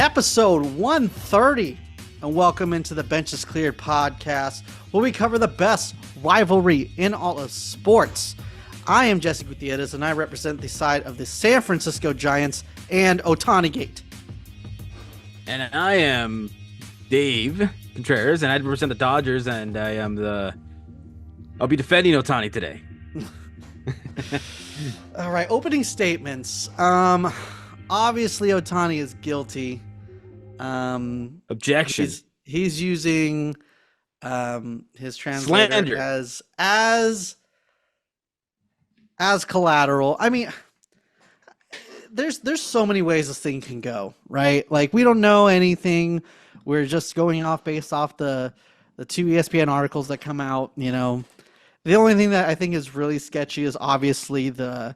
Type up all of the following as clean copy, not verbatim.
episode 130, and welcome into the Benches Cleared podcast, where we cover the best rivalry in all of sports. I am Jesse Gutierrez, and I represent the side of the San Francisco Giants and Ohtani Gate. And I am Dave Contreras, and I represent the Dodgers, and I'll be defending Ohtani today. All right, opening statements. Obviously Ohtani is guilty. Objection. He's using his translator slander as collateral. I mean, there's so many ways this thing can go, right? Like, we don't know anything. We're just going off based off the two ESPN articles that come out. You know, the only thing that I think is really sketchy is obviously the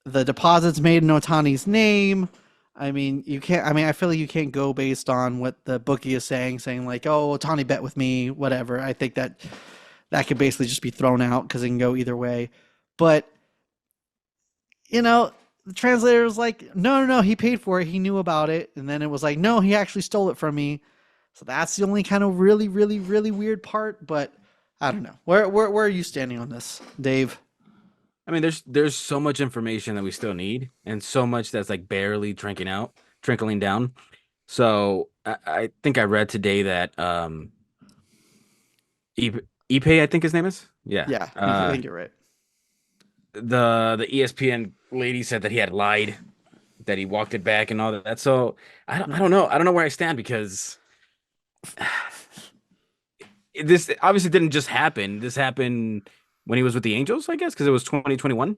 deposits made in Ohtani's name. I mean, you can't. I mean, I feel like you can't go based on what the bookie is saying like, "Oh, Ohtani bet with me," whatever. I think that could basically just be thrown out because it can go either way. But you know, the translator was like, "No, he paid for it. He knew about it." And then it was like, "No, he actually stole it from me." So that's the only kind of really, really, really weird part. But I don't know. Where are you standing on this, Dave? I mean, there's so much information that we still need, and so much that's like barely trickling down. So I think I read today that Ippei, I think his name is. Yeah, I think you're right. The ESPN lady said that he had lied, that he walked it back and all that. So I don't know. I don't know where I stand, because this obviously didn't just happen. This happened when he was with the Angels, I guess, because it was 2021.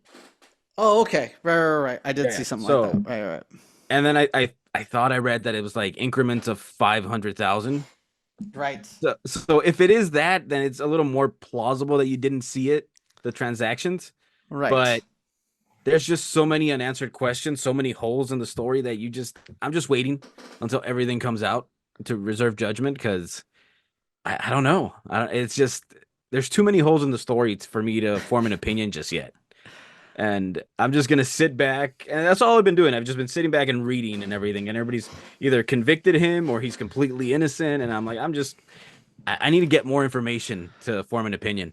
Oh, okay. Right. I did see something like that. Right. And then I thought I read that it was like increments of 500,000. Right. So if it is that, then it's a little more plausible that you didn't see it, the transactions. Right. But there's just so many unanswered questions, so many holes in the story that I'm just waiting until everything comes out to reserve judgment, because I don't know. It's just, there's too many holes in the story for me to form an opinion just yet. And I'm just going to sit back, and that's all I've been doing. I've just been sitting back and reading and everything, and everybody's either convicted him or he's completely innocent. And I'm like, I need to get more information to form an opinion.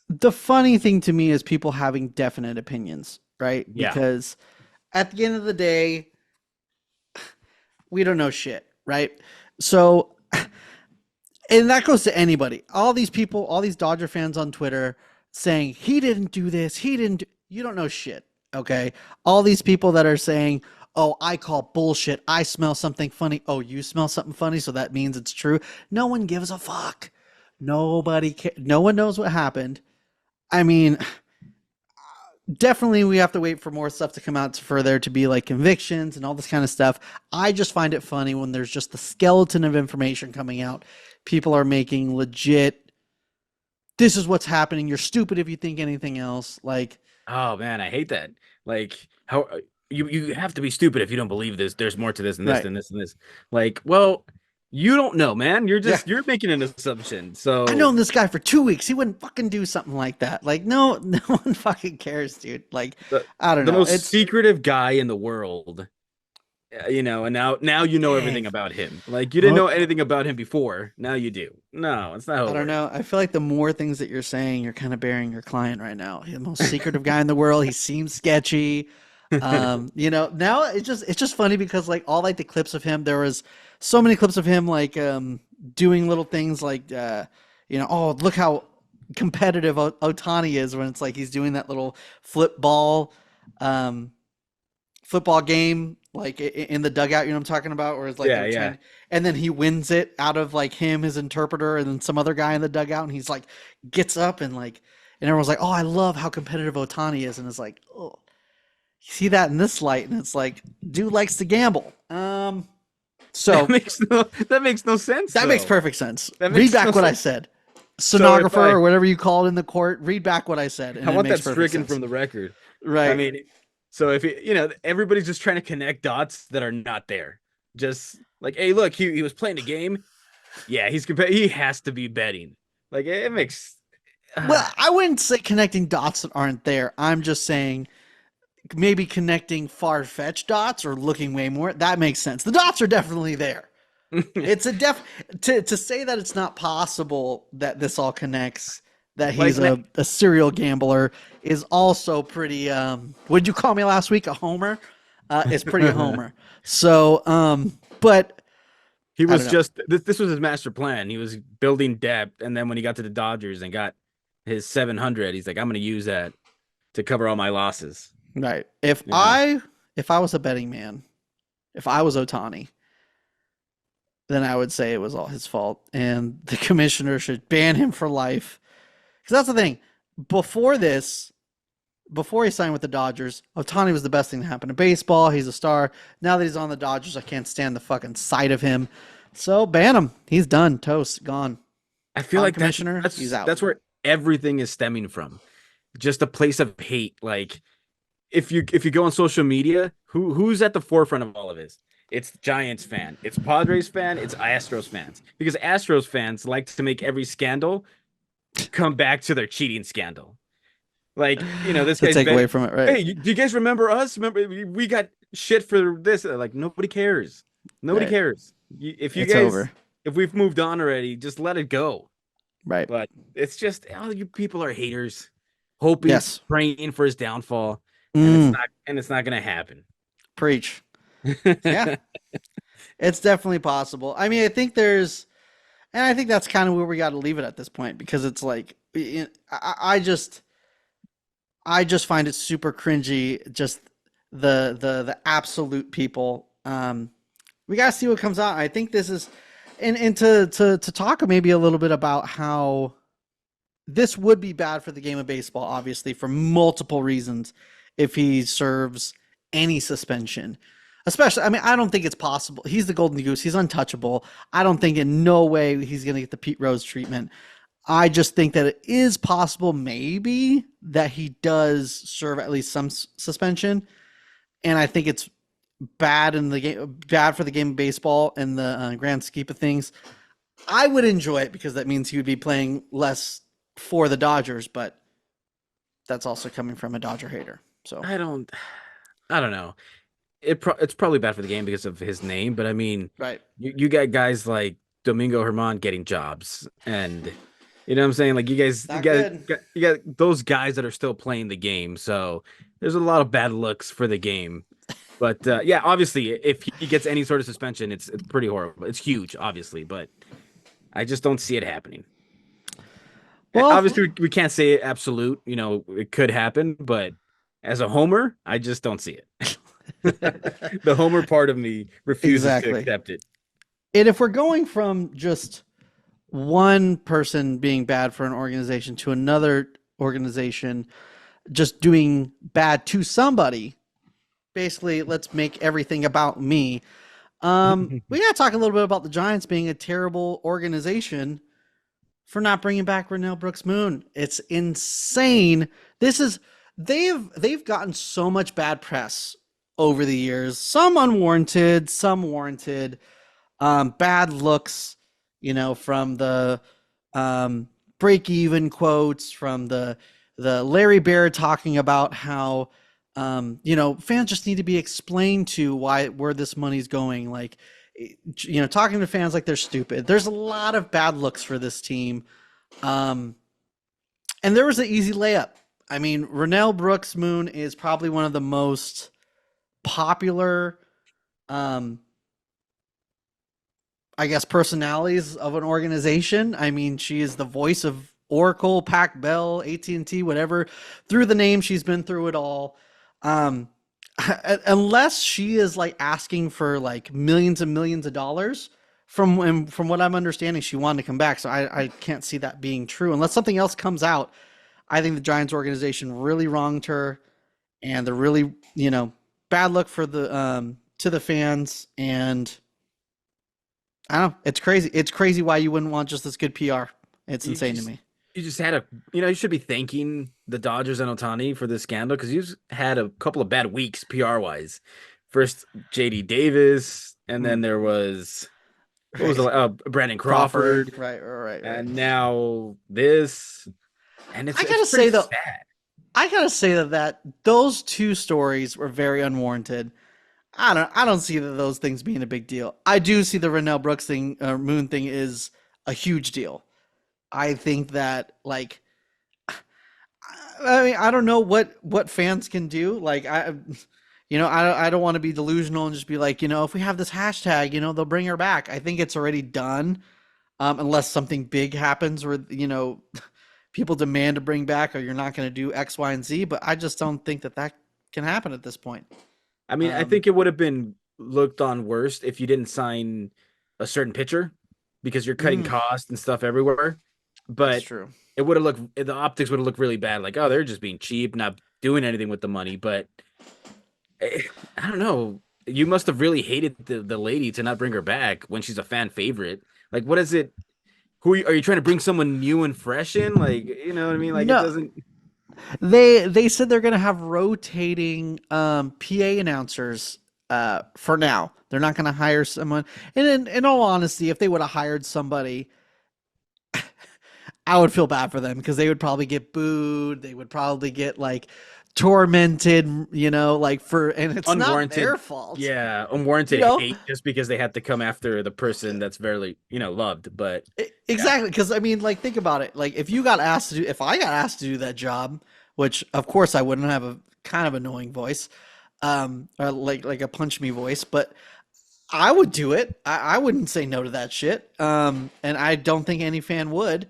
The funny thing to me is people having definite opinions, right? Yeah. Because at the end of the day, we don't know shit, right? So, and that goes to anybody. All these people, all these Dodger fans on Twitter saying, he didn't do this, you don't know shit, okay? All these people that are saying, oh, I call bullshit, I smell something funny. Oh, you smell something funny, so that means it's true. No one gives a fuck. Nobody cares. No one knows what happened. I mean, definitely we have to wait for more stuff to come out for there to be like convictions and all this kind of stuff. I just find it funny when there's just the skeleton of information coming out. People are making legit, this is what's happening, you're stupid if you think anything else. Like, oh man, I hate that. Like, how you have to be stupid if you don't believe this. There's more to this and this and this and this. Like, well, you don't know, man. You're making an assumption. So I known this guy for 2 weeks. He wouldn't fucking do something like that. Like, no one fucking cares, dude. Like, I don't know. The most secretive guy in the world. You know, and now you know everything about him. Like, you didn't know anything about him before. Now you do. No, it's not. I don't know. I feel like the more things that you're saying, you're kind of burying your client right now. He's the most secretive guy in the world. He seems sketchy. You know, now it's just funny because like all like the clips of him, there was so many clips of him like doing little things like you know, oh, look how competitive Ohtani is, when it's like he's doing that little football game like in the dugout, you know what I'm talking about, where it's like and then he wins it out of like him, his interpreter, and then some other guy in the dugout, and he's like gets up and like, and everyone's like, oh, I love how competitive Ohtani is, and it's like, oh, you see that in this light, and it's like, dude likes to gamble. So that makes no sense. That makes perfect sense. Read back what I said. Stenographer or whatever you call it in the court, read back what I said. I want that stricken from the record. Right. I mean, so if you know, everybody's just trying to connect dots that are not there. Just like, hey, look, he was playing a game. Yeah, he has to be betting. Like, it makes. Well, I wouldn't say connecting dots that aren't there. I'm just saying maybe connecting far-fetched dots or looking way more. That makes sense. The dots are definitely there. It's a to say that it's not possible that this all connects, that Like he's a serial gambler, is also pretty what'd you call me last week, a homer? Is pretty a homer. So but he I don't was know. just this was his master plan. He was building depth, and then when he got to the Dodgers and got his 700, he's like, I'm going to use that to cover all my losses. Right. If You know, I was a betting man, if I was Otani, then I would say it was all his fault and the commissioner should ban him for life. Because that's the thing. Before this, before he signed with the Dodgers, Ohtani was the best thing to happen to baseball. He's a star. Now that he's on the Dodgers, I can't stand the fucking sight of him. So ban him. He's done. Toast. Gone. I feel like that's Commissioner, he's that's out. that's where everything is stemming from. Just a place of hate. Like if you go on social media, who's at the forefront of all of this? It's Giants fan, it's Padres fan, it's Astros fans. Because Astros fans like to make every scandal come back to their cheating scandal. Like, this To guy's take away bet. from it, right? Hey, do you guys remember us? Remember we got shit for this? Like nobody cares. Nobody Right. cares. If you It's guys, over. if we've moved on already, just let it go. Right. But it's just all you people are haters, hoping, Yes. praying for his downfall, and Mm, it's not gonna happen. preach. Yeah. It's definitely possible. I mean, I think there's, and I think that's kind of where we got to leave it at this point because it's like, I just find it super cringy. Just the absolute people. We gotta see what comes out. I think this is, and to talk maybe a little bit about how this would be bad for the game of baseball, obviously for multiple reasons, if he serves any suspension. Especially, I mean, I don't think it's possible. He's the golden goose. He's untouchable. I don't think in no way he's going to get the Pete Rose treatment. I just think that it is possible, maybe, that he does serve at least some suspension, and I think it's bad in the game, bad for the game of baseball in the grand scheme of things. I would enjoy it because that means he would be playing less for the Dodgers, but that's also coming from a Dodger hater. So I don't, I don't know. It's probably bad for the game because of his name, but I mean, right, you got guys like Domingo Herman getting jobs, and you know what I'm saying? Like not good. you got those guys that are still playing the game. So there's a lot of bad looks for the game. But yeah, obviously, if he gets any sort of suspension, it's pretty horrible. It's huge, obviously, but I just don't see it happening. Well, Obviously, we can't say it absolute. It could happen, but as a homer, I just don't see it. The homer part of me refuses to exactly. accept it. And if we're going from just one person being bad for an organization to another organization just doing bad to somebody, basically, let's make everything about me. We got to talk a little bit about the Giants being a terrible organization for not bringing back Renel Brooks Moon. It's insane. This is they've gotten so much bad press over the years, some unwarranted, some warranted. Bad looks, from the break even quotes, from the Larry Bear talking about how fans just need to be explained to where this money's going. Like, talking to fans like they're stupid. There's a lot of bad looks for this team. And there was an easy layup. I mean, Renel Brooks Moon is probably one of the most popular, I guess, personalities of an organization. I mean, she is the voice of Oracle, Pac Bell, AT&T, whatever. Through the name, she's been through it all. Um, unless she is like asking for like millions and millions of dollars, from what I'm understanding, she wanted to come back. So I can't see that being true unless something else comes out. I think the Giants organization really wronged her, and they're really, bad luck for the to the fans. And I don't know. It's crazy. It's crazy why you wouldn't want just this good PR. It's You insane to just me. you just had you should be thanking the Dodgers and Otani for this scandal because you've had a couple of bad weeks PR wise. First JD Davis, and then there was what was Right. the Brandon Crawford. Crawford, Right. and now this, and I it's gotta pretty say though, sad. I gotta say that those two stories were very unwarranted. I don't see that those things being a big deal. I do see the Renel Brooks thing, Moon thing is a huge deal. I think that like I mean I don't know what fans can do. Like I don't want to be delusional and just be like, if we have this hashtag, they'll bring her back. I think it's already done. Unless something big happens where people demand to bring back, or you're not going to do X, Y, and Z. But I just don't think that can happen at this point. I mean, I Um, think it would have been looked on worst if you didn't sign a certain pitcher because you're cutting mm, costs and stuff everywhere. that's But true. it would have looked the optics would have looked really bad. Like, oh, they're just being cheap, not doing anything with the money. But eh, I don't know. You must have really hated the lady to not bring her back when she's a fan favorite. Like, what is it? Are you trying to bring someone new and fresh in? Like, you know what I mean? Like, it No, doesn't. they said they're going to have rotating PA announcers for now. They're not going to hire someone. And in all honesty, if they would have hired somebody, I would feel bad for them because they would probably get booed. They would probably get like tormented, and it's not their Unwarranted, fault. yeah, You unwarranted know, hate just because they had to come after the person that's very, loved. But yeah, Exactly, because I mean, like, think about it. Like, if I got asked to do that job, which of course I wouldn't have a kind of annoying voice, or like a punch me voice, but I would do it. I wouldn't say no to that shit. And I don't think any fan would.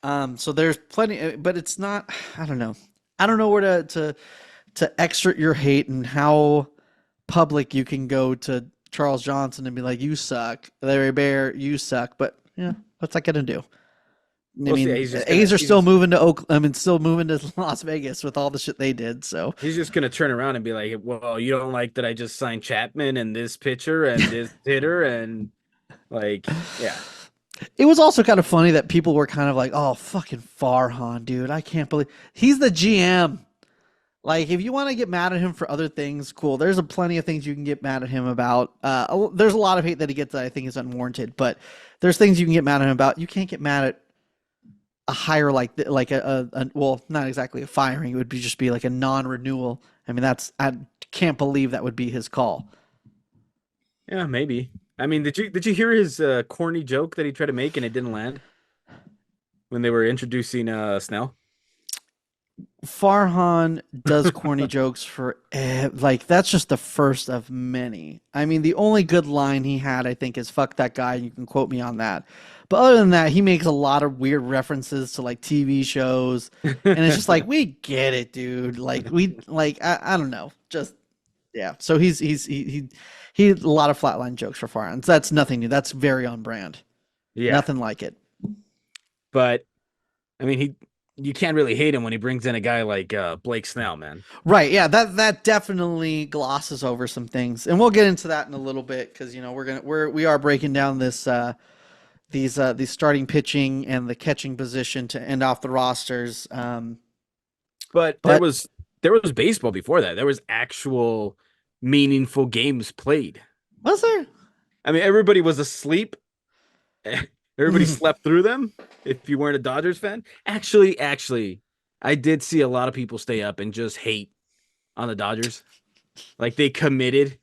So there's plenty, but it's not. I don't know. I don't know where to exert your hate and how public you can go to Charles Johnson and be like, "You suck, Larry Bear, you suck." But yeah, what's that gonna do? I we'll see. mean, A's are He's still just moving to Oak. I mean, still moving to Las Vegas with all the shit they did. So he's just gonna turn around and be like, "Well, you don't like that I just signed Chapman and this pitcher and this hitter and like, yeah." it was also kind of funny that people were kind of like, "Oh, fucking Farhan, dude! I can't believe he's the GM." Like, if you want to get mad at him for other things, cool. There's a plenty of things you can get mad at him about. There's a lot of hate that he gets that I think is unwarranted, but there's things you can get mad at him about. You can't get mad at a hire like well, not exactly a firing. It would just be like a non-renewal. I mean, I can't believe that would be his call. Yeah, maybe. I mean, did you hear his corny joke that he tried to make and it didn't land when they were introducing Snell? Farhan does corny jokes like that's just the first of many. I mean, the only good line he had, I think, is "fuck that guy." You can quote me on that. But other than that, he makes a lot of weird references to like TV shows, and it's just like we get it, dude. Like I don't know, just yeah. So he a lot of flatline jokes for Farhan. So that's nothing new. That's very on brand. Yeah, Nothing like it. but I mean, you can't really hate him when he brings in a guy like Blake Snell, man. Right. Yeah. That definitely glosses over some things, and we'll get into that in a little bit because we are breaking down these starting pitching and the catching position to end off the rosters. But But there was baseball before that. There was actual meaningful games played. was there? I mean, everybody was asleep. Everybody slept through them. If you weren't a Dodgers fan, actually, I did see a lot of people stay up and just hate on the Dodgers. Like they committed.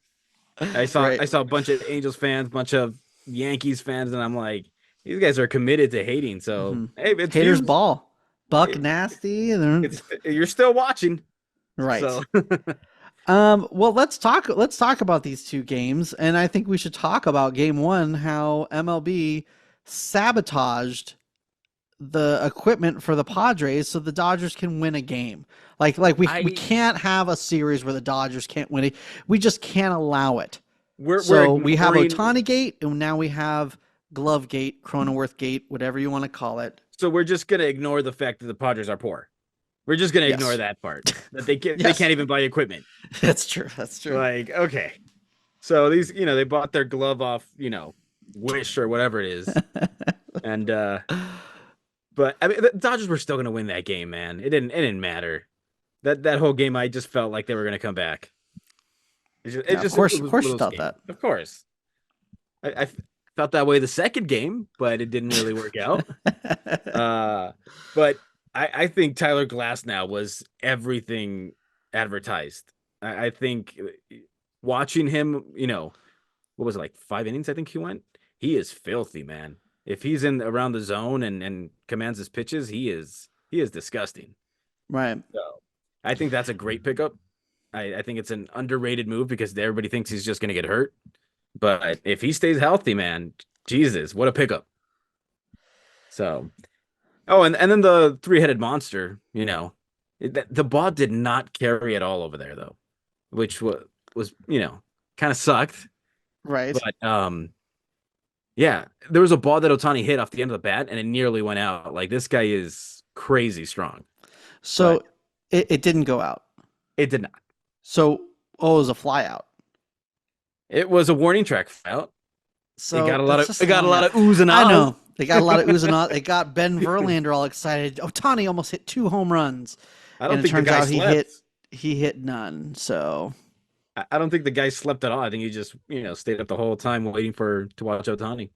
Right. I saw a bunch of Angels fans, bunch of Yankees fans, and I'm like, these guys are committed to hating. So Hmm. hey, it's Haters views. ball. Buck It, nasty. And you're still watching. right. So Well, let's talk about these two games, and I think we should talk about game one, how MLB sabotaged the equipment for the Padres so the Dodgers can win a game. We I can't have a series where the Dodgers can't win it. We just can't allow it. we're So we have ignoring. Otani Gate, and now we have Glove Gate, Cronenworth Gate, whatever you want to call it. So we're just gonna ignore the fact that the Padres are poor. We're just gonna ignore Yes. that part that they Yes. can't even buy equipment. That's true. That's true. Like okay, so these they bought their glove off Wish or whatever it is, and but I mean the Dodgers were still gonna win that game, man. It didn't matter. That whole game, I just felt like they were gonna come back. Yeah, It of was one course of you those thought games. that. Of course, I felt that way the second game, but it didn't really work out. Uh, but I think Tyler Glass now was everything advertised. I think watching him, what was it, like 5 innings? I think he went. He is filthy, man. If he's in around the zone and commands his pitches, he is disgusting. Right. So I think that's a great pickup. I think it's an underrated move because everybody thinks he's just going to get hurt. But if he stays healthy, man, Jesus, what a pickup. So, oh, and then the three-headed monster, the ball did not carry at all over there though, which was kind of sucked. Right. But yeah, there was a ball that Ohtani hit off the end of the bat and it nearly went out. Like this guy is crazy strong, So but it didn't go out. it did not. So it was a fly out. It was a warning track out. So It got a lot that's of just it got a long lot out. of oohs and ahs. I know. They got a lot of oohs and ahs. They got Ben Verlander all excited. Ohtani almost hit 2 home runs. I don't And it think the turns guy out slept. he hit none. So I don't think the guy slept at all. I think he just, stayed up the whole time waiting to watch Ohtani.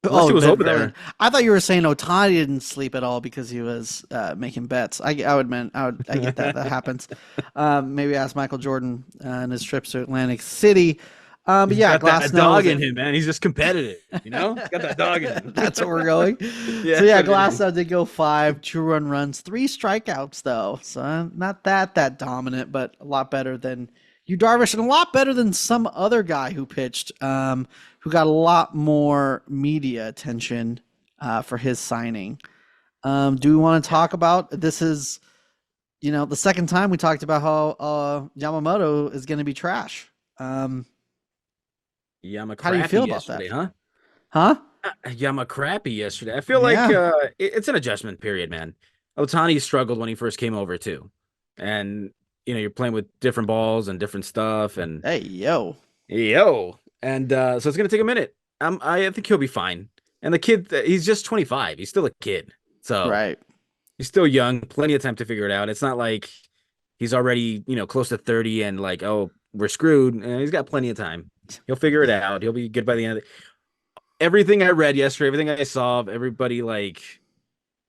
Unless he was Ben over Verlander. there. I thought you were saying Ohtani didn't sleep at all because he was making bets. I get that happens. Maybe ask Michael Jordan and his trips to Atlantic City. But He's yeah, got Glass that Snell dog was in him, man. He's just competitive, He's got that dog in him. That's where we're going. Yeah, So yeah, that's what it Glass is. Snell did go 5 2-run runs, 3 strikeouts though. So not that dominant, but a lot better than you Darvish, and a lot better than some other guy who pitched, who got a lot more media attention for his signing. Do we want to talk about this? Is the second time we talked about how Yamamoto is going to be trash. How do you feel Yamacrappy about that? yesterday, huh? Huh? Yamacrappy yesterday. I feel like Yeah. it's an adjustment period, man. Otani struggled when he first came over too, and you're playing with different balls and different stuff, and Hey yo. and so it's gonna take a minute. I think he'll be fine. And the kid, he's just 25. He's still a kid, so Right. he's still young. Plenty of time to figure it out. It's not like he's already close to 30 and like, oh, we're screwed. He's got plenty of time. He'll figure it out. He'll be good by the end of it. Everything I read yesterday, everything I saw of everybody like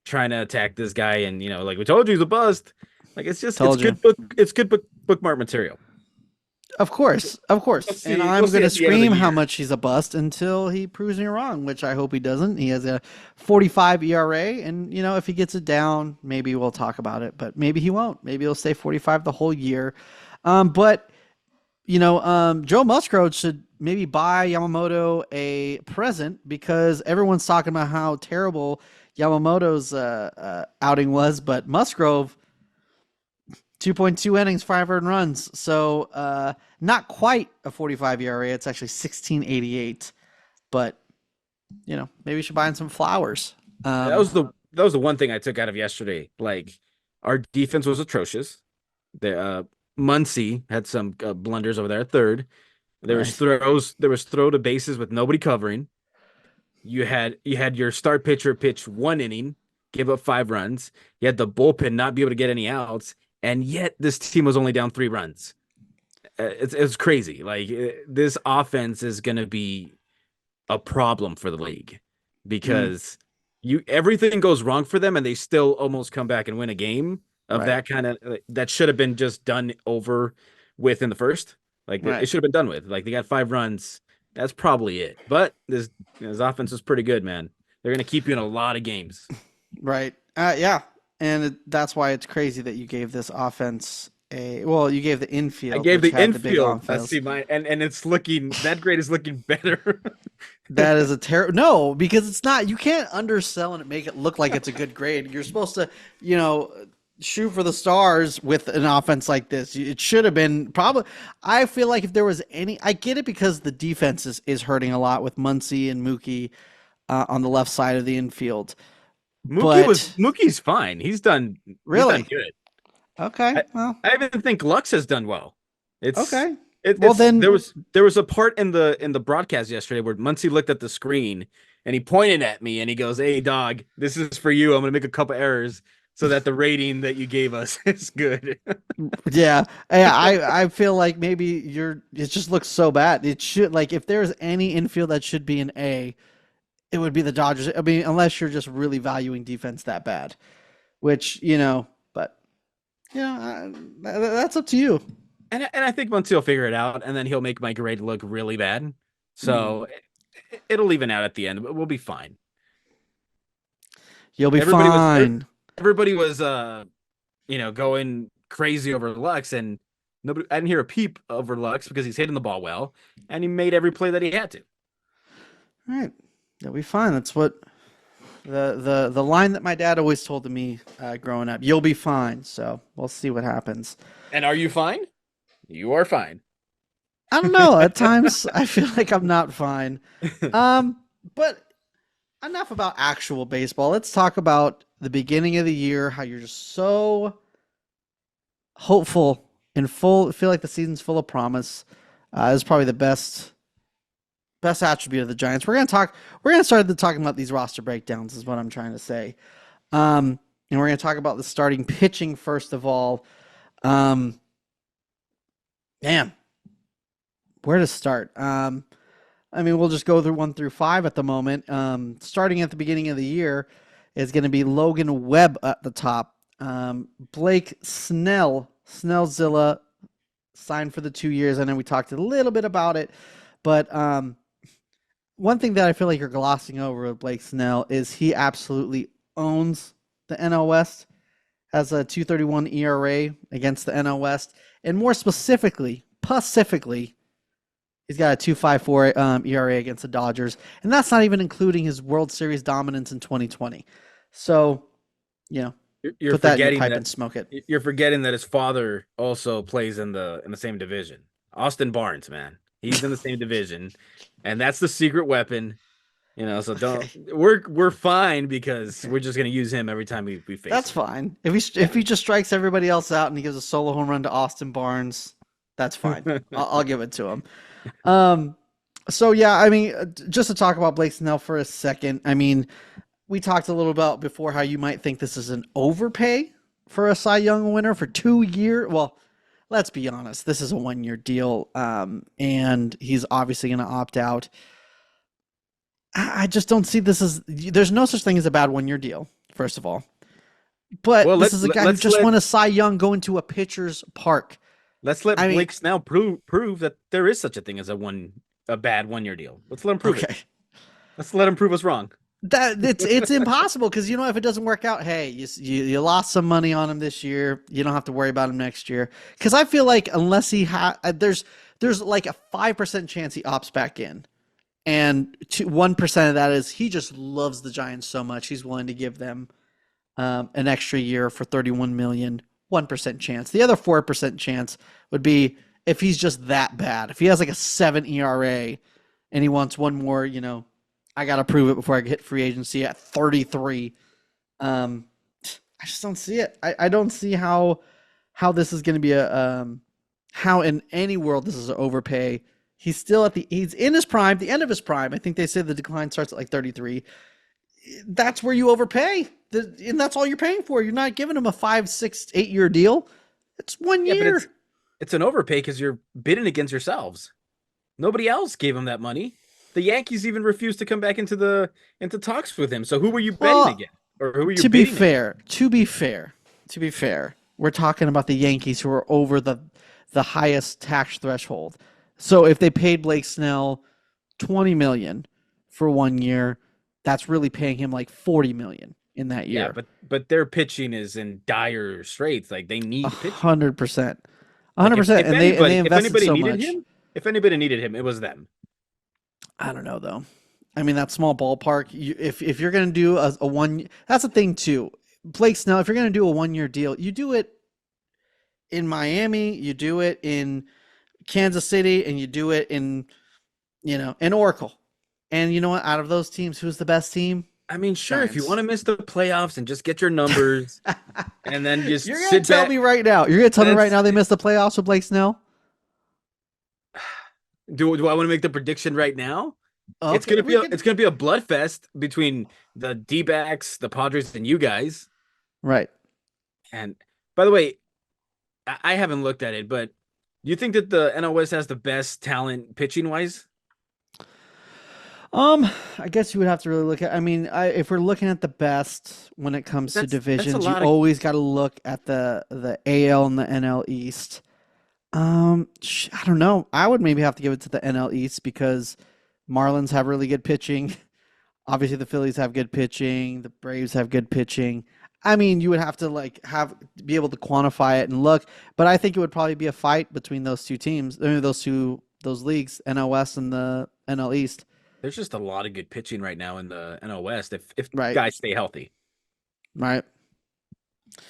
trying to attack this guy, and like we told you he's a bust. Like it's Told you. good bookmark material. Of course. And I'm We'll see going to at the end of the scream how year. much he's a bust until he proves me wrong, which I hope he doesn't. He has a 45 ERA, and if he gets it down, maybe we'll talk about it, but maybe he won't. Maybe he'll stay 45 the whole year. But Joe Musgrove should maybe buy Yamamoto a present because everyone's talking about how terrible Yamamoto's outing was, but Musgrove 2.2 innings, 5 earned runs. So not quite a 45 ERA. It's actually 16.88. But maybe you should buy him some flowers. That was the one thing I took out of yesterday. Like our defense was atrocious. The Muncy had some blunders over there at third. There was Right. throws. There was throw to bases with nobody covering. You had your start pitcher pitch 1 inning, give up 5 runs. You had the bullpen not be able to get any outs, and yet this team was only down 3 runs. It's crazy. Like this offense is going to be a problem for the league Mm, because everything goes wrong for them and they still almost come back and win a game of right. that kind of that should have been just done over with in the first. Like it Right. should have been done with. Like they got 5 runs. That's probably it. But this offense is pretty good, man. They're gonna keep you in a lot of games. Right. Yeah. And that's why it's crazy that you gave this offense you gave the I infield, gave which the had the big infield a offense. C minus, and it's looking that grade is looking better. That is a terrible. No, because it's not. You can't undersell and make it look like it's a good grade. You're supposed to, shoot for the stars with an offense like this. It should have been probably. I feel like if there was any, I get it because the defense is hurting a lot with Muncy and Mookie on the left side of the infield. But Mookie's fine. He's done really, good. okay, I, well, I even think Lux has done well. It's okay, it, well it's there then, was there was a part in the broadcast yesterday where Muncy looked at the screen and he pointed at me and he goes, "Hey dog, this is for you. I'm gonna make a couple errors so that the rating that you gave us is good." yeah. I feel like maybe it just looks so bad. It should like if there's any infield that should be an A, it would be the Dodgers. I mean, unless you're just really valuing defense that bad. which, but that's up to you. And I think once he'll figure it out, and then he'll make my grade look really bad. Mhm. So it'll even out at the end, but we'll be fine. You'll be Everybody was fine. everybody was going crazy over Lux, and nobody I didn't hear a peep over Lux because he's hitting the ball well, and he made every play that he had to. All right. You'll be fine. That's what the line that my dad always told to me growing up. You'll be fine. So we'll see what happens. And are you fine? You are fine. I don't know. At times I feel like I'm not fine. But enough about actual baseball. Let's talk about the beginning of the year, how you're just so hopeful and full, feel like the season's full of promise. Is probably the best attribute of the Giants. We're gonna start talking about these roster breakdowns, is what I'm trying to say. And we're gonna talk about the starting pitching first of all. Um Man, where to start? We'll just go through 1 through 5 at the moment. Starting at the beginning of the year is going to be Logan Webb at the top. Blake Snellzilla signed for the 2 years. I know we talked a little bit about it, but one thing that I feel like you're glossing over with Blake Snell is he absolutely owns the NL West. Has a 2.31 ERA against the NL West, and more specifically, he's got a 2.54 ERA against the Dodgers, and that's not even including his World Series dominance in 2020. So, You're put that in your forgetting pipe that and smoke it. you're forgetting that his father also plays in the same division. Austin Barnes, man. He's in the same division, and that's the secret weapon. So don't Okay, we're fine because okay, we're just gonna use him every time we face that's him. fine. If Yeah. he just strikes everybody else out and he gives a solo home run to Austin Barnes, that's fine. I'll give it to him. Um, so yeah, just to talk about Blake Snell for a second. We talked a little about before how you might think this is an overpay for a Cy Young winner for 2 years. Well, let's be honest, this is a 1 year deal, and he's obviously going to opt out. I just don't see this as there's no such thing as a bad 1 year deal, first of all. But Well, this is a guy who let's just won a Cy Young going to a pitcher's park. let I mean, Blake Snell prove that there is such a thing as a bad 1 year deal. Let's let him prove it. okay. Let's let him prove us wrong. That it's impossible because if it doesn't work out, hey, you lost some money on him this year. You don't have to worry about him next year. Because I feel like unless there's like a 5% chance he opts back in, and 1% of that is he just loves the Giants so much he's willing to give them an extra year for 31 million. 1% chance. The other 4% chance would be if he's just that bad. If he has like a 7 ERA and he wants one more, I got to prove it before I hit free agency at 33. I just don't see it. I don't see how this is going to be how in any world this is an overpay. He's in his prime, the end of his prime. I think they say the decline starts at like 33. That's where you overpay. And that's all you're paying for. You're not giving him a 5, 6, 8 year deal. It's 1 Yeah, but year. it's an overpay because you're bidding against yourselves. Nobody else gave him that money. The Yankees even refused to come back into talks with him. So who were you betting Well, against, or who were you to be bidding against? fair, we're talking about the Yankees who are over the highest tax threshold. So if they paid Blake Snell 20 million for 1 year, that's really paying him like 40 million in that Yeah, year. but their pitching is in dire straits. Like they A need pitching. 100%. A Like hundred if percent. if And they anybody if invested anybody so needed much. him, if anybody needed him, it was them. I don't know though. That small ballpark. If you're gonna do a one, that's the thing too. Blake Snell, if you're gonna do a 1 year deal, you do it in Miami, you do it in Kansas City, and you do it in Oracle. And you know what? Out of those teams, who's the best team? I mean, sure, if you want Giants. to miss the playoffs and just get your numbers and then just You're gonna sit tell back, me right now. You're gonna tell and me then right now they missed the playoffs with Blake Snell. do I want to make the prediction right now? It's Okay, gonna be we a could. it's gonna be a bloodfest between the D-backs, the Padres, and you guys. Right. And by the way, I haven't looked at it, but do you think that the NL West has the best talent pitching wise? I guess you would have to really look at. I mean, if we're looking at the best when it comes to That's a divisions, you lot of. always got to look at the AL and the NL East. I don't know. I would maybe have to give it to the NL East because Marlins have really good pitching. Obviously, the Phillies have good pitching. The Braves have good pitching. I mean, you would have to like have be able to quantify it and look, but I think it would probably be a fight between those two teams, those leagues, NL West and the NL East, There's just a lot of good pitching right now in the NL West if right? guys stay healthy. Right.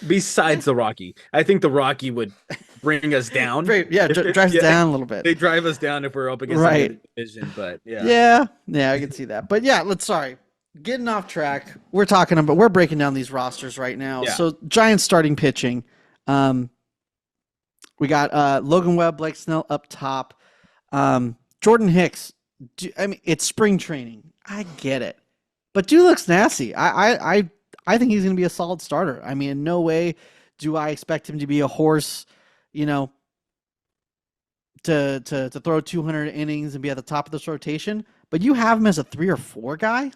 Besides the Rocky, I think the Rocky would bring us down Great. Yeah, if drives yeah, down a little bit. they drive us down if we're up against any Right. other division. But yeah, Yeah. Yeah, I can see that. But yeah, sorry. Getting off track. We're breaking down these rosters right now. yeah. So Giants starting pitching. Um, we got Logan Webb, Blake Snell up top. Jordan Hicks. I mean, it's spring training. I get it, but dude looks nasty. I think he's going to be a solid starter. I mean, in no way do I expect him to be a horse, you know, to throw 200 innings and be at the top of this rotation. But you have him as a 3 or 4 guy.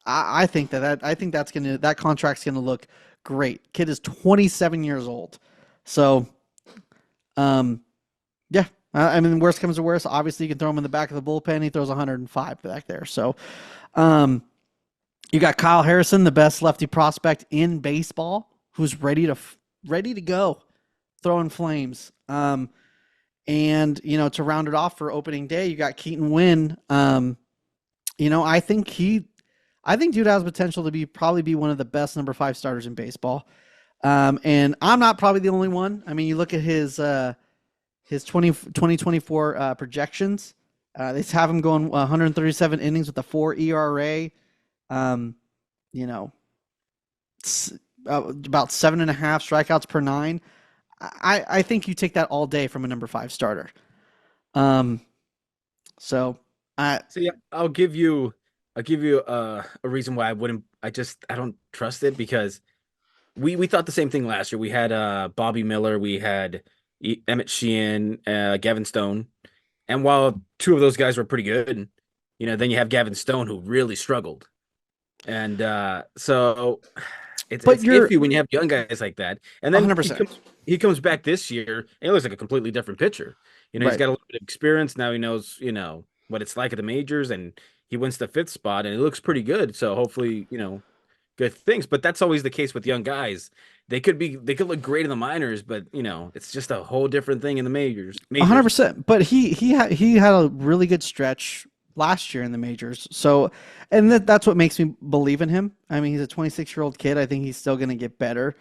I think that contract's gonna look great. Kid is 27 years old, so yeah. I mean, worst comes to worst, obviously you can throw him in the back of the bullpen. He throws 105 back there. So, you got Kyle Harrison, the best lefty prospect in baseball, who's ready to go, throwing flames. And to round it off for opening day, you got Keaton Wynn. I think dude has potential to probably be one of the best number 5 starters in baseball. And I'm not probably the only one. I mean, you look at his 2024 projections. They have him going 137 innings with a 4 ERA. About 7.5 strikeouts per 9. I think you take that all day from a number 5 starter. So See, I'll give you a reason why I wouldn't. I don't trust it because we thought the same thing last year. We had Bobby Miller, we had Emmett Sheehan, Gavin Stone, and while 2 of those guys were pretty good, then you have Gavin Stone who really struggled, and so it's you're iffy when you have young guys like that. And then 100%. he comes back this year and he looks like a completely different pitcher. He's Right. got a little bit of experience now. He knows what it's like at the majors, and he wins the 5th spot, and it looks pretty good. So hopefully, good things. But that's always the case with young guys. They could look great in the minors, but it's just a whole different thing in the majors. 100%. But he had a really good stretch last year in the majors. So, and that's what makes me believe in him. I mean, he's a 26-year-old kid. I think he's still going to get better.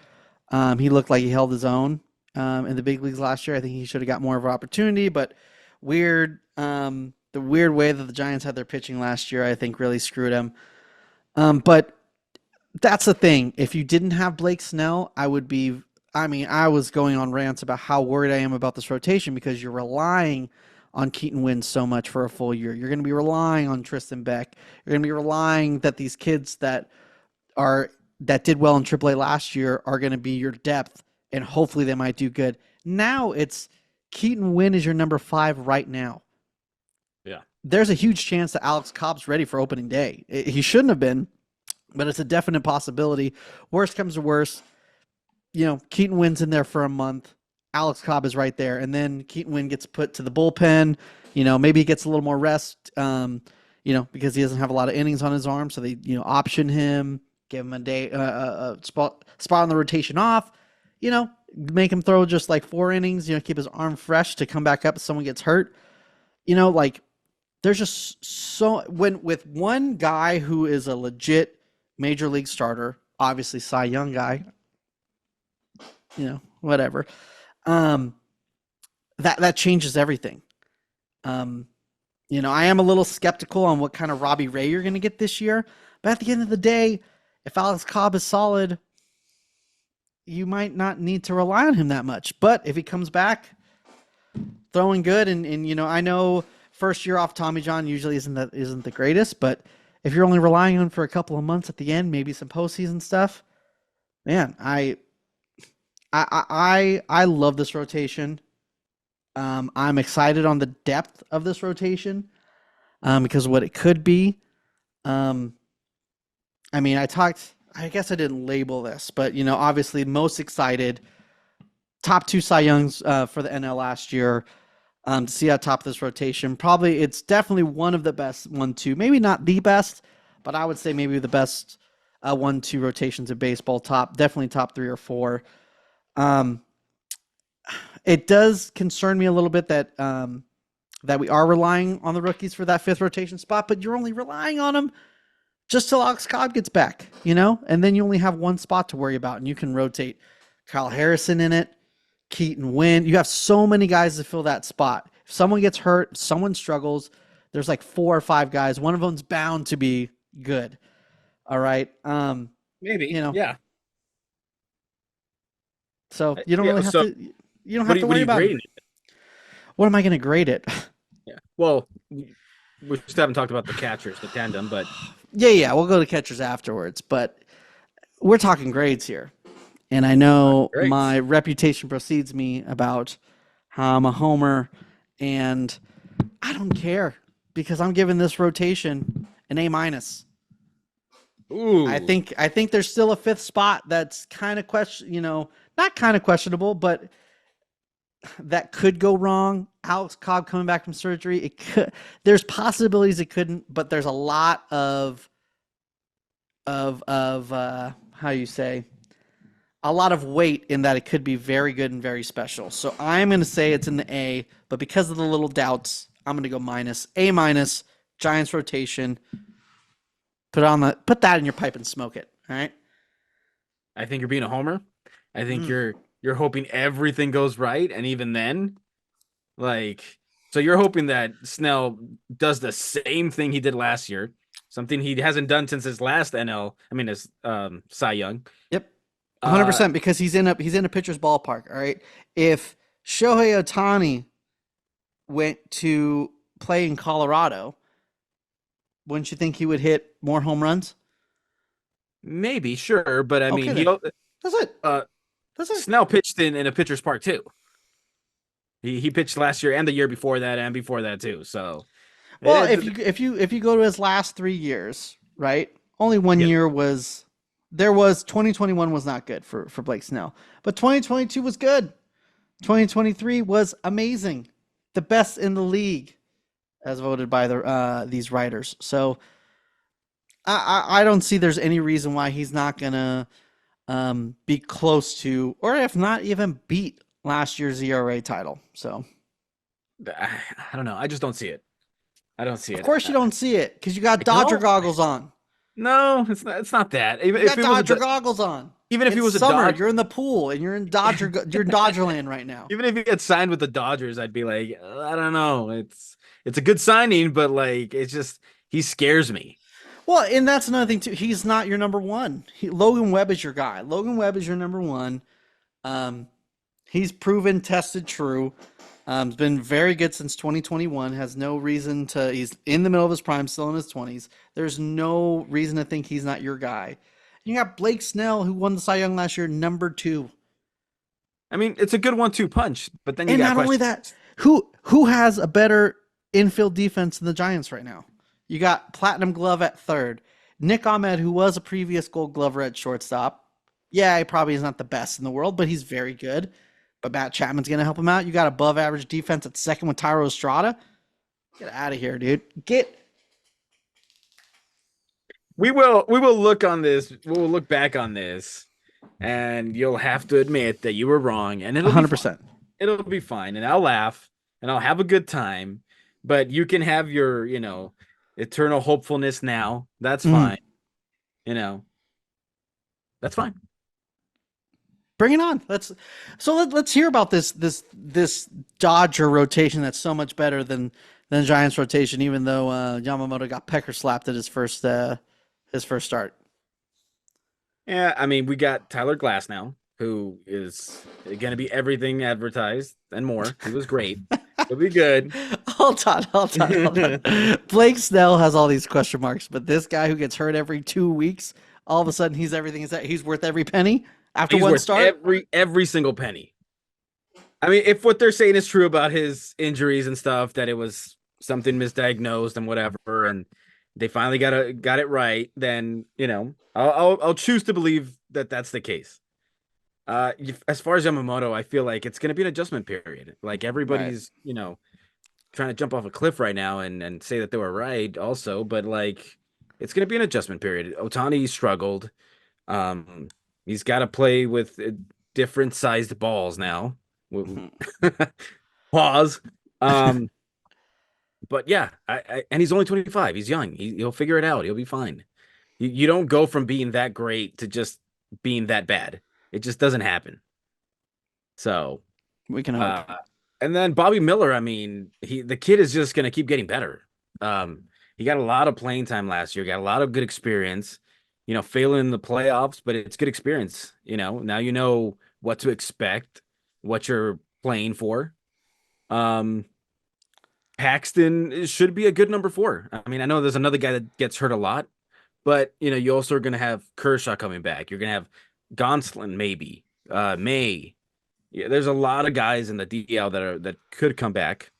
He looked like he held his own in the big leagues last year. I think he should have got more of an opportunity, but weird. The weird way that the Giants had their pitching last year, I think, really screwed him. But that's the thing. If you didn't have Blake Snell, I was going on rants about how worried I am about this rotation because you're relying on Keaton Wynn so much for a full year. You're going to be relying on Tristan Beck. You're going to be relying that these kids that did well in AAA last year are going to be your depth, and hopefully they might do good. Now it's Keaton Wynn is your number 5 right now. Yeah. There's a huge chance that Alex Cobb's ready for opening day. He shouldn't have been, but it's a definite possibility. Worst comes to worst, Keaton Wynn's in there for a month. Alex Cobb is right there, and then Keaton Wynn gets put to the bullpen. Maybe he gets a little more rest, because he doesn't have a lot of innings on his arm. So they, option him, give him a day, a spot on the rotation off. Make him throw just like 4 innings. Keep his arm fresh to come back up if someone gets hurt. There's just so with one guy who is a legit major league starter, obviously Cy Young guy, whatever. That changes everything. I am a little skeptical on what kind of Robbie Ray you're going to get this year, but at the end of the day, if Alex Cobb is solid, you might not need to rely on him that much. But if he comes back throwing good, and I know first year off Tommy John usually isn't the greatest, but if you're only relying on him for a couple of months at the end, maybe some postseason stuff, man, I love this rotation. I'm excited on the depth of this rotation. because of what it could be. Um, I mean, I guess I didn't label this, but obviously most excited top two Cy Youngs for the NL last year. To see at top of this rotation, probably it's definitely one of the best 1-2, maybe not the best, but I would say maybe the best 1-2 rotations of baseball. Definitely top 3 or 4. Um, it does concern me a little bit that that we are relying on the rookies for that 5th rotation spot, but you're only relying on them just till Alex Cobb gets back, and then you only have one spot to worry about, and you can rotate Kyle Harrison in it, Keaton Wynn. You have so many guys to fill that spot. If someone gets hurt, someone struggles, there's like 4 or 5 guys. One of them's bound to be good. All right. Maybe. Yeah. So you don't really have to. You don't have to worry about it. What am I going to grade it? Yeah. Well, we just haven't talked about the catchers, the tandem, but yeah, we'll go to catchers afterwards. But we're talking grades here, and I know my reputation precedes me about how I'm a homer, and I don't care because I'm giving this rotation an A-. Ooh. I think there's still a 5th spot that's kind of not kind of questionable, but that could go wrong. Alex Cobb coming back from surgery, it could. There's possibilities it couldn't, but there's a lot of how you say, a lot of weight in that it could be very good and very special. So I'm going to say it's in the A, but because of the little doubts, I'm going to go A-. Giants rotation. Put that in your pipe and smoke it. All right. I think you're being a homer. I think you're hoping everything goes right, and even then, so you're hoping that Snell does the same thing he did last year, something he hasn't done since his last his Cy Young. Yep, 100%, because he's in a pitcher's ballpark. All right. If Shohei Ohtani went to play in Colorado, wouldn't you think he would hit more home runs? Maybe, sure, but I mean, that's it. That's it. Snell pitched in a pitcher's park too. He pitched last year and the year before that and before that too. So, well, if you go to his last 3 years, right? Only one year was 2021 was not good for Blake Snell, but 2022 was good. 2023 was amazing, the best in the league, as voted by these writers. So, I don't see there's any reason why he's not gonna be close to, or if not even beat last year's ERA title. So I don't know. I just don't see it. I don't see it. Of course you don't see it because you got Dodger goggles on. No, it's not that. You got Dodger goggles on. Even if he was summer, a Dodger, you're in the pool and you're in Dodgerland right now. Even if he had signed with the Dodgers, I'd be like, I don't know. It's a good signing, but it's just he scares me. Well, and that's another thing too. He's not your number one. Logan Webb is your guy. Logan Webb is your number one. He's proven, tested, true. He's been very good since 2021. Has no reason to. He's in the middle of his prime, still in his 20s. There's no reason to think he's not your guy. You got Blake Snell, who won the Cy Young last year, number 2. I mean, it's a good 1-2 punch, but then you got not only that, who has a better infield defense than the Giants right now? You got Platinum Glove at 3rd. Nick Ahmed, who was a previous Gold Glover at shortstop. Yeah, he probably is not the best in the world, but he's very good. But Matt Chapman's going to help him out. You got above average defense at 2nd with Tyro Estrada. Get out of here, dude. We will look on this. We'll look back on this, and you'll have to admit that you were wrong, and it'll 100%. It'll be fine, and I'll laugh, and I'll have a good time. But you can have your, eternal hopefulness now. That's fine. That's fine. Bring it on. Let's hear about this Dodger rotation that's so much better than Giants rotation, even though Yamamoto got pecker slapped at his first start. Yeah, I mean, we got Tyler Glass now, who is going to be everything advertised and more. He was great. It'll be good. Hold on. Blake Snell has all these question marks, but this guy who gets hurt every 2 weeks, all of a sudden he's everything. He's worth every penny after one start? Every single penny. I mean, if what they're saying is true about his injuries and stuff, that it was something misdiagnosed and whatever, and they finally got it right, then I'll choose to believe that that's the case. As far as Yamamoto, I feel like it's going to be an adjustment period. Like Right. everybody's trying to jump off a cliff right now and say that they were right also, but like it's going to be an adjustment period. Otani struggled. Um, he's got to play with different sized balls now. Pause. Um, but yeah, and he's only 25. He's young. He'll figure it out. He'll be fine. You don't go from being that great to just being that bad. It just doesn't happen. So, We can hope. uh, and then Bobby Miller, I mean, the kid is just gonna keep getting better. He got a lot of playing time last year, got a lot of good experience, failing in the playoffs, but it's good experience. Now you know what to expect, what you're playing for. Um, Paxton should be a good number 4. I mean, I know there's another guy that gets hurt a lot, but you also are gonna have Kershaw coming back. You're gonna have Gonsolin maybe, May. Yeah, there's a lot of guys in the DL that could come back.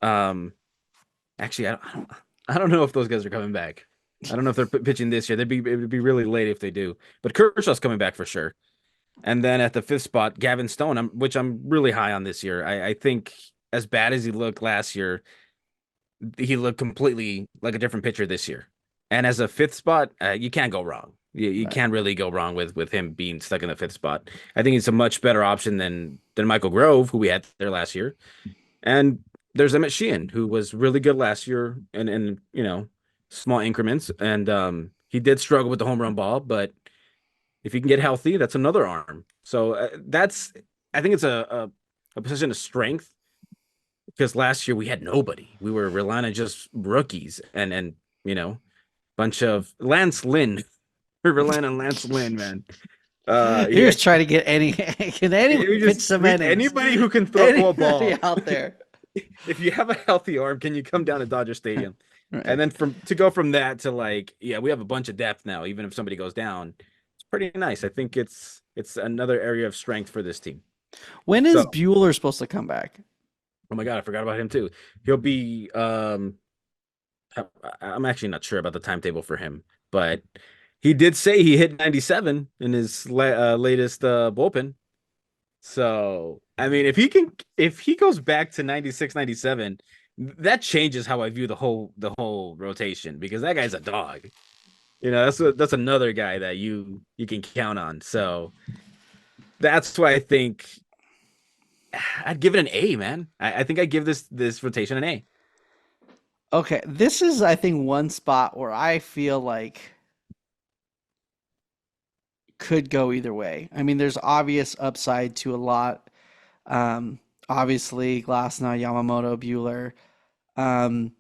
Um, Actually, I don't know if those guys are coming back. I don't know if they're pitching this year. It would be really late if they do. But Kershaw's coming back for sure. And then at the 5th spot, Gavin Stone, which I'm really high on this year. I think as bad as he looked last year, he looked completely like a different pitcher this year. And as a 5th spot, you can't go wrong. You Right. can't really go wrong with him being stuck in the 5th spot. I think he's a much better option than Michael Grove, who we had there last year. And there's Emmett Sheehan, who was really good last year in small increments. And he did struggle with the home run ball, but if he can get healthy, that's another arm. So I think it's a position of strength because last year we had nobody. We were relying on just rookies and bunch of Lance Lynn. We're relying on Lance Lynn, man. He Yeah, was trying to get any can anyone pitch some innings? anybody who can throw a Anybody ball. out there. If you have a healthy arm, can you come down to Dodger Stadium? Right. And then to go from that to like, yeah, we have a bunch of depth now. Even if somebody goes down, it's pretty nice. I think it's another area of strength for this team. When is So, Bueller supposed to come back? oh my God, I forgot about him too. He'll be I'm actually not sure about the timetable for him, but he did say he hit 97 in his latest bullpen. So, I mean, if he goes back to 96, 97, that changes how I view the whole rotation because that guy's a dog. That's another guy that you can count on. So that's why I think I'd give it an A, man. I think I'd give this rotation an A. Okay, this is I think one spot where I feel like could go either way. I mean, there's obvious upside to a lot. Obviously, Glasnow, Yamamoto, Bueller. Um,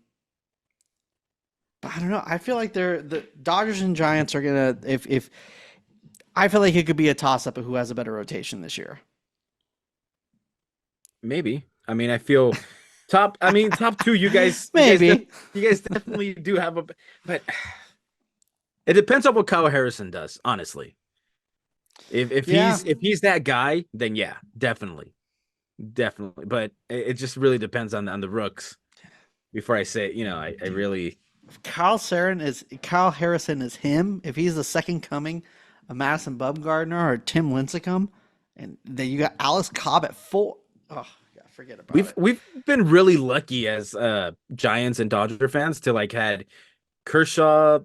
but I don't know. I feel like the Dodgers and Giants are gonna if I feel like it could be a toss up of who has a better rotation this year. Maybe. I mean, I feel top. I mean, top two. Maybe. You guys definitely do have but it depends on what Kyle Harrison does. Honestly, if Yeah. he's that guy, then yeah, definitely. But it just really depends on the rooks. Before I say, I really If Kyle Harrison is him, if he's the second coming of Madison Bumgarner or Tim Lincecum, and then you got Alice Cobb at 4. Oh, yeah, forget about it. we've been really lucky as Giants and Dodger fans to like had Kershaw,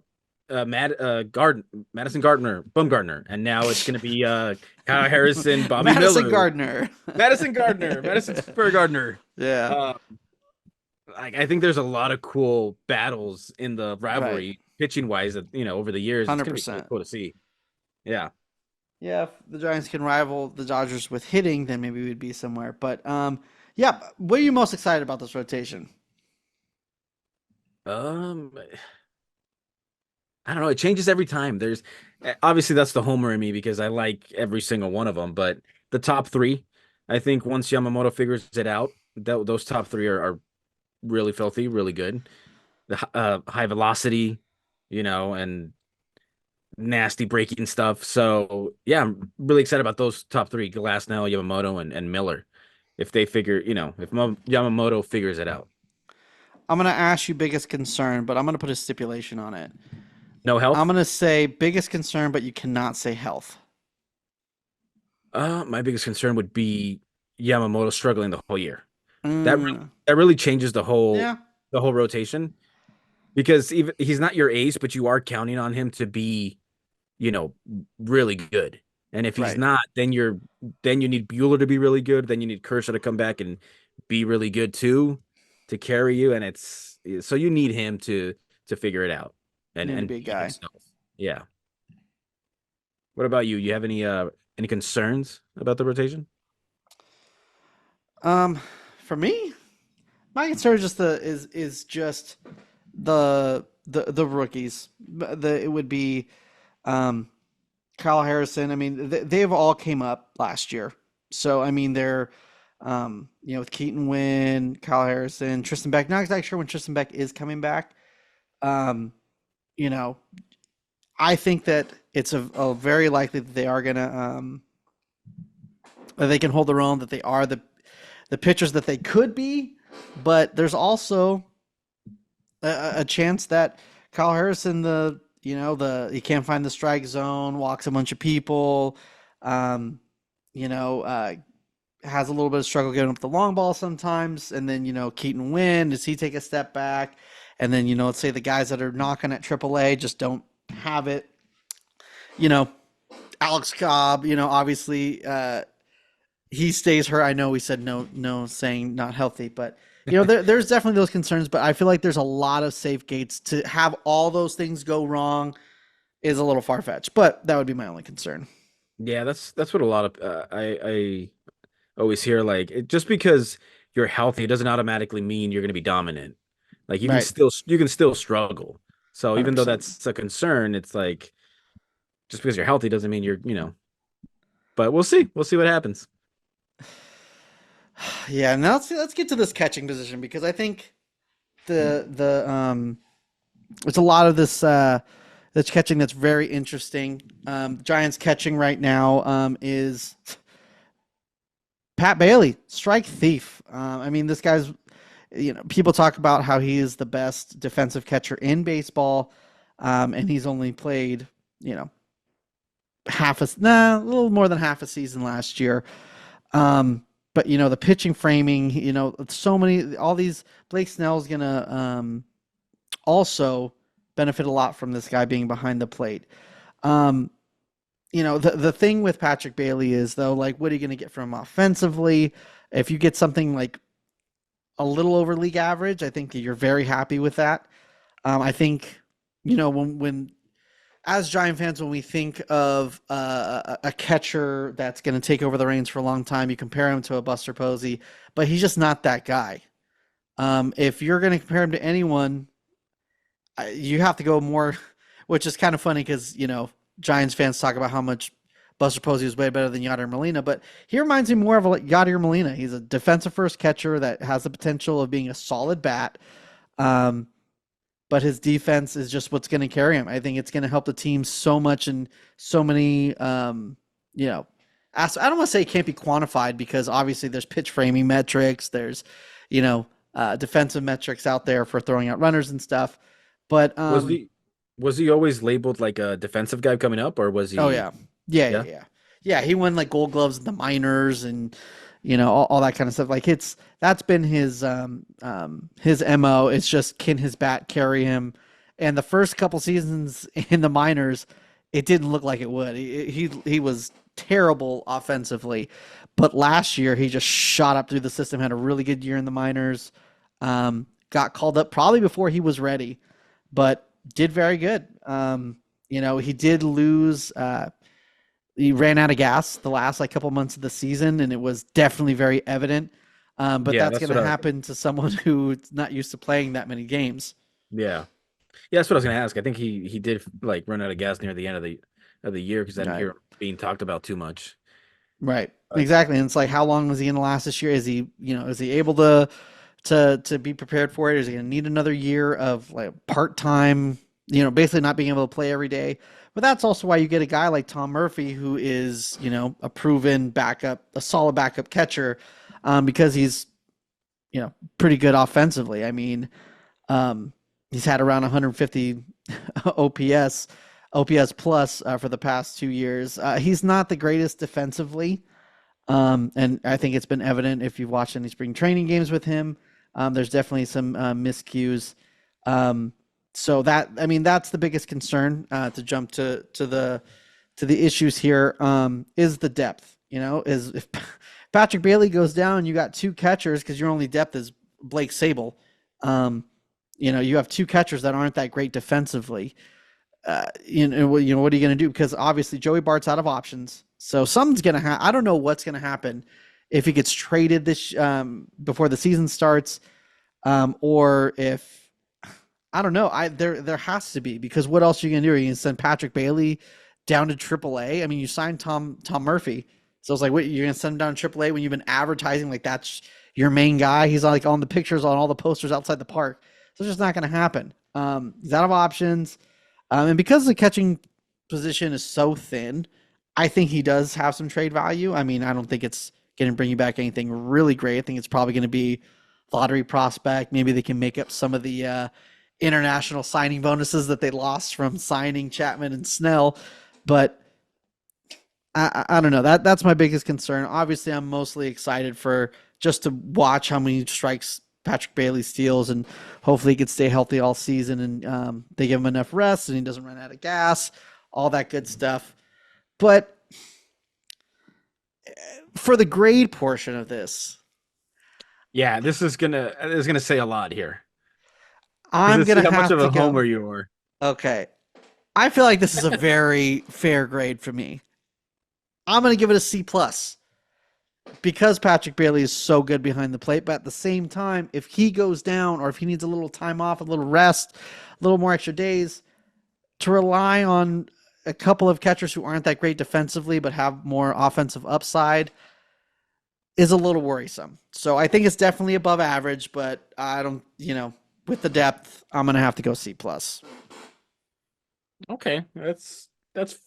Madison Gardner, Bumgarner, and now it's gonna be Kyle Harrison, Bobby Madison Miller, Gardner. Madison Square Gardner. Yeah. Uh, I think there's a lot of cool battles in the Right. rivalry, pitching wise. That over the years, it's gonna be really 100%. cool to see. Yeah. Yeah, if the Giants can rival the Dodgers with hitting, then maybe we'd be somewhere. But yeah, what are you most excited about this rotation? Um, I don't know. It changes every time. There's obviously that's the homer in me because I like every single one of them. But the top three, I think once Yamamoto figures it out, those top three are really filthy, really good. The high velocity, and nasty breaking stuff. So yeah, I'm really excited about those top three: Glasnow, Yamamoto, and Miller. If they figure, if Yamamoto figures it out. I'm gonna ask you biggest concern, but I'm gonna put a stipulation on it. No I'm health. gonna say biggest concern, but you cannot say health. My biggest concern would be Yamamoto struggling the whole year. That re- Mm, that really changes yeah, the whole rotation because even he's not your ace, but you are counting on him to be, you know, really good. And if he's right. not, then you need Bueller to be really good. Then you need Kershaw to come back and be really good too to carry you. And it's so you need him to figure it out Need to and be a be guy. himself. Yeah. What about you? You have any concerns about the rotation? Um, for me, my concern is just the rookies. It would be um Kyle Harrison. I mean, they've all came up last year, so I mean they're with Keaton Wynn, Kyle Harrison, Tristan Beck. Not exactly sure when Tristan Beck is coming back. Um, you know, I think that it's a very likely that they are gonna that they can hold their own, that they are the pitchers that they could be, but there's also a chance that Kyle Harrison, he can't find the strike zone, walks a bunch of people, um, you know, uh, has a little bit of struggle getting up the long ball sometimes, and then Keaton Wynn, does he take a step back? And then let's say the guys that are knocking at AAA just don't have it. You know, Alex Cobb, obviously he stays hurt. I know we said no, saying not healthy, but there's definitely those concerns. But I feel like there's a lot of safe gates to have all those things go wrong is a little far fetched. But that would be my only concern. Yeah, that's what a lot of I always hear just because you're healthy doesn't automatically mean you're going to be dominant. Like Right, you can still struggle. So hundred even though percent. that's a concern, it's like just because you're healthy doesn't mean you're. But we'll see. We'll see what happens. Yeah, now let's get to this catching position because I think the it's a lot of this catching that's very interesting. Giants catching right now is Pat Bailey, strike thief. I mean, this guy's, people talk about how he is the best defensive catcher in baseball, and he's only played, a little more than half a season last year. But the pitching framing, so many, all these. Blake Snell's gonna also benefit a lot from this guy being behind the plate. Um, the thing with Patrick Bailey is though, like, what are you going to get from him offensively? If you get something like a little over league average, I think you're very happy with that. I think when as Giant fans, when we think of a catcher that's going to take over the reins for a long time, you compare him to a Buster Posey, but he's just not that guy. If you're going to compare him to anyone, you have to go more, which is kind of funny because Giants fans talk about how much Buster Posey is way better than Yadier Molina, but he reminds me more of Yadier Molina. He's a defensive first catcher that has the potential of being a solid bat, but his defense is just what's going to carry him. I think it's going to help the team so much in so many, I don't want to say it can't be quantified because obviously there's pitch framing metrics, there's defensive metrics out there for throwing out runners and stuff. But Was he was he always labeled like a defensive guy coming up, or was oh he? yeah, yeah, yeah, Yeah. yeah, yeah. He won like Gold Gloves in the minors and all that kind of stuff. Like that's been his mo. It's just can his bat carry him? And the first couple seasons in the minors, it didn't look like it would. He was terrible offensively, but last year he just shot up through the system. Had a really good year in the minors. Got called up probably before he was ready, but did very good. He did lose. He ran out of gas the last like couple months of the season, and it was definitely very evident. But Yeah, that's that's going to what I happen to someone who's not used to playing that many games. yeah. Yeah, that's what I was gonna ask. I think he did like run out of gas near the end of the year because I didn't Right. hear him being talked about too much. Right. But Exactly. And it's like, how long was he going to last this year? Is he able to be prepared for it? Is he going to need another year of like part time? Basically not being able to play every day. But that's also why you get a guy like Tom Murphy, who is a proven backup, a solid backup catcher, because he's pretty good offensively. I mean, Um, he's had around 150 OPS, OPS plus for the past 2 years. He's not the greatest defensively, and I think it's been evident if you've watched any spring training games with him. There's definitely some miscues. Um, so that I mean that's the biggest concern to jump to the issues here is the depth. You know, is if Patrick Bailey goes down, you got two catchers because your only depth is Blake Sable. Um, you know, you have two catchers that aren't that great defensively. You know, what are you going to do? Because obviously Joey Bart's out of options, so something's going to happen. I don't know what's going to happen if he gets traded this before the season starts, or if I don't know. There has to be because what else are you going to do? Are you going to send Patrick Bailey down to AAA? I mean, you signed Tom Murphy, so it's like, what you're going to send him down to AAA when you've been advertising like that's your main guy? He's like on the pictures on all the posters outside the park, so it's just not going to happen. He's out of options. And because the catching position is so thin, I think he does have some trade value. I mean, I don't think it's going to bring you back anything really great. I think it's probably going to be lottery prospect. Maybe they can make up some of the international signing bonuses that they lost from signing Chapman and Snell. But I don't know. That's my biggest concern. Obviously, I'm mostly excited for just to watch how many strikes Patrick Bailey steals, and hopefully he can stay healthy all season, and they give him enough rest, and he doesn't run out of gas, all that good stuff. But for the grade portion of this, Yeah, this is gonna say a lot here because I'm let's see gonna how much have of to a go. homer you are. Okay, I feel like this is a very fair grade for me. I'm gonna give it a C plus because Patrick Bailey is so good behind the plate. But at the same time, if he goes down or if he needs a little time off, a little rest, a little more extra days, to rely on a couple of catchers who aren't that great defensively but have more offensive upside is a little worrisome. So I think it's definitely above average, but I don't, with the depth, I'm gonna have to go C plus. Okay, that's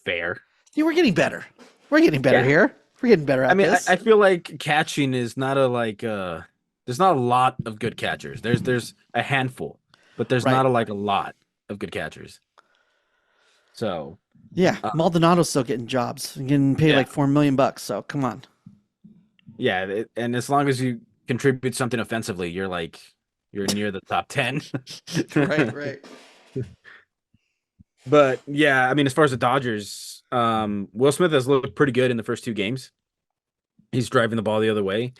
fair. See, we're getting better. We're getting better Yeah. here. We're getting better I at mean, I this. feel like catching is not a there's not a lot of good catchers. There's a handful, but there's Right. not a lot of good catchers. So, Yeah. uh, Maldonado's still getting jobs and getting paid yeah. like $4 million. So come on. Yeah, and as long as you contribute something offensively, you're near the top 10. Right, right. But yeah, I mean, as far as the Dodgers, Will Smith has looked pretty good in the first two games. He's driving the ball the other way.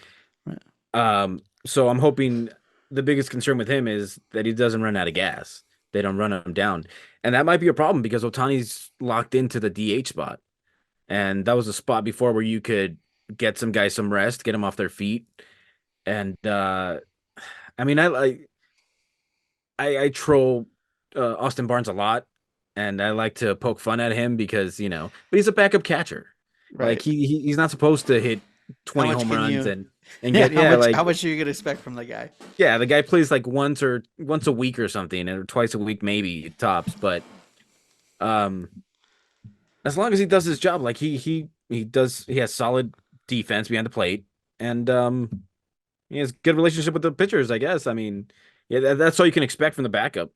Right. So I'm hoping the biggest concern with him is that he doesn't run out of gas. They don't run him down. And that might be a problem because Otani's locked into the DH spot. And that was a spot before where you could get some guys some rest, get them off their feet. And I mean, I troll Austin Barnes a lot, and I like to poke fun at him because but he's a backup catcher. Like Right. he's not supposed to hit How 20 much home can runs you and yeah, get how much are you gonna expect from the guy? the guy plays like once a week or something, or twice a week maybe tops. But um, as long as he does his job, like he has solid defense behind the plate, and he has good relationship with the pitchers. I guess. I mean, yeah, that's all you can expect from the backup.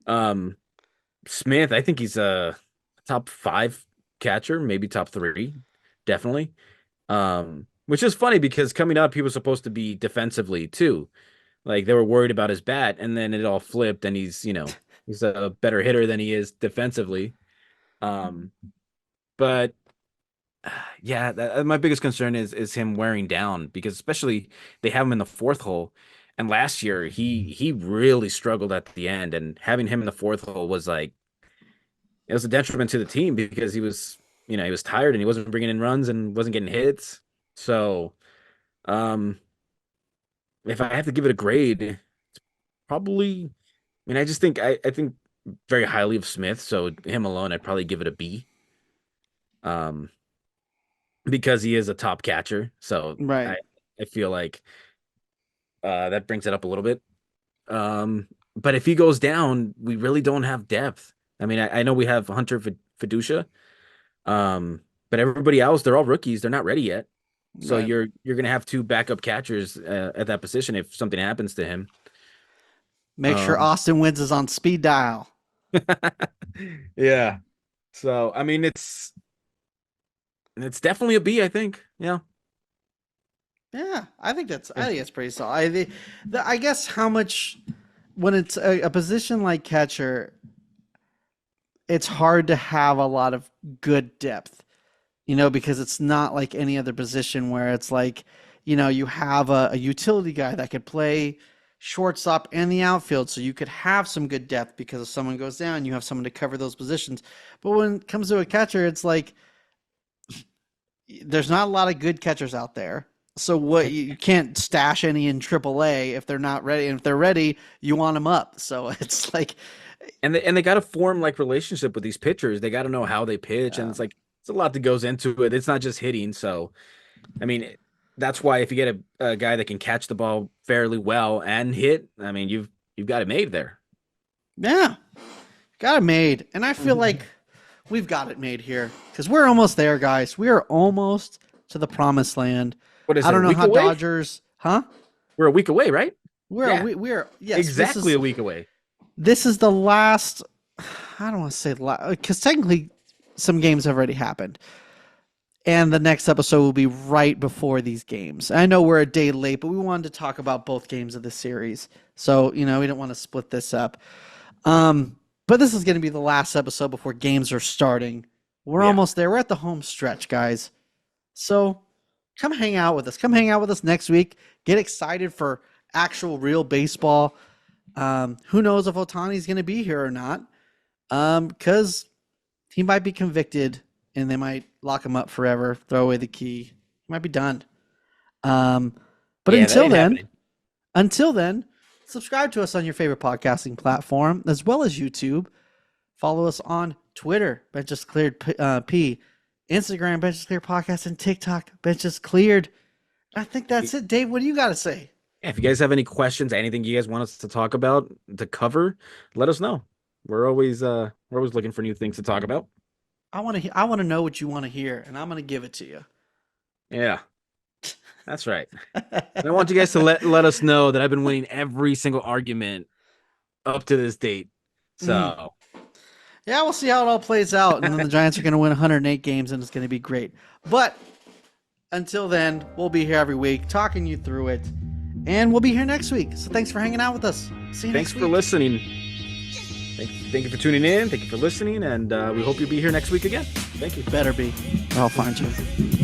Um, Smith, I think he's a top five catcher, maybe top three, definitely. Which is funny because coming up, he was supposed to be defensively too. Like they were worried about his bat, and then it all flipped, and he's a better hitter than he is defensively. Um, but yeah, my biggest concern is him wearing down because especially they have him in the fourth hole, and last year he really struggled at the end, and having him in the fourth hole was like it was a detriment to the team because he was tired and he wasn't bringing in runs and wasn't getting hits. So, um, if I have to give it a grade, probably, I mean, I think very highly of Smith. So him alone, I'd probably give it a B. Um, because he is a top catcher. So Right. I feel like that brings it up a little bit. But if he goes down, we really don't have depth. I mean, I know we have Hunter Fiducia. But everybody else, they're all rookies. They're not ready yet. So Right. you're gonna have two backup catchers at that position if something happens to him. Make sure Austin Wins is on speed dial. Yeah. So I mean, it's definitely a B, I think. Yeah. Yeah, I think it's pretty solid. I guess how much when it's a position like catcher, it's hard to have a lot of good depth, because it's not like any other position where it's like, you have a utility guy that could play shortstop and the outfield, so you could have some good depth because if someone goes down, you have someone to cover those positions. But when it comes to a catcher, it's like there's not a lot of good catchers out there. So what you can't stash any in AAA if they're not ready, and if they're ready, you want them up. So it's like, and they got to form like relationship with these pitchers. They got to know how they pitch, and it's a lot that goes into it. It's not just hitting. So, I mean, that's why if you get a guy that can catch the ball fairly well and hit, I mean, you've got it made there. Yeah, got it made, and I feel like we've got it made here because we're almost there, guys. We are almost to the promised land. What is I don't know how away? Dodgers, huh? We're a week away, right? We're yes, exactly a week away. This is the last. I don't want to say because technically some games have already happened, and the next episode will be right before these games. I know we're a day late, but we wanted to talk about both games of the series, so we don't want to split this up. But this is going to be the last episode before games are starting. We're almost there. We're at the home stretch, guys. So come hang out with us. Come hang out with us next week. Get excited for actual real baseball. Who knows if Ohtani's going to be here or not? Because he might be convicted and they might lock him up forever, throw away the key. He might be done. But until then, subscribe to us on your favorite podcasting platform as well as YouTube. Follow us on Twitter, Benches Cleared P, Instagram, Benches Cleared Podcast, and TikTok, Benches Cleared. I think that's it. Dave, what do you got to say? Yeah, if you guys have any questions, anything you guys want us to talk about, to cover, let us know. We're always looking for new things to talk about. I want to know what you want to hear, and I'm going to give it to you. Yeah, that's right. And I want you guys to let us know that I've been winning every single argument up to this date. So, yeah, we'll see how it all plays out, and then the Giants are going to win 108 games, and it's going to be great. But until then, we'll be here every week talking you through it, and we'll be here next week. So thanks for hanging out with us. See you next week. Thanks for listening. Thank you for tuning in. Thank you for listening, and we hope you'll be here next week again. Thank you. Better be. I'll find you.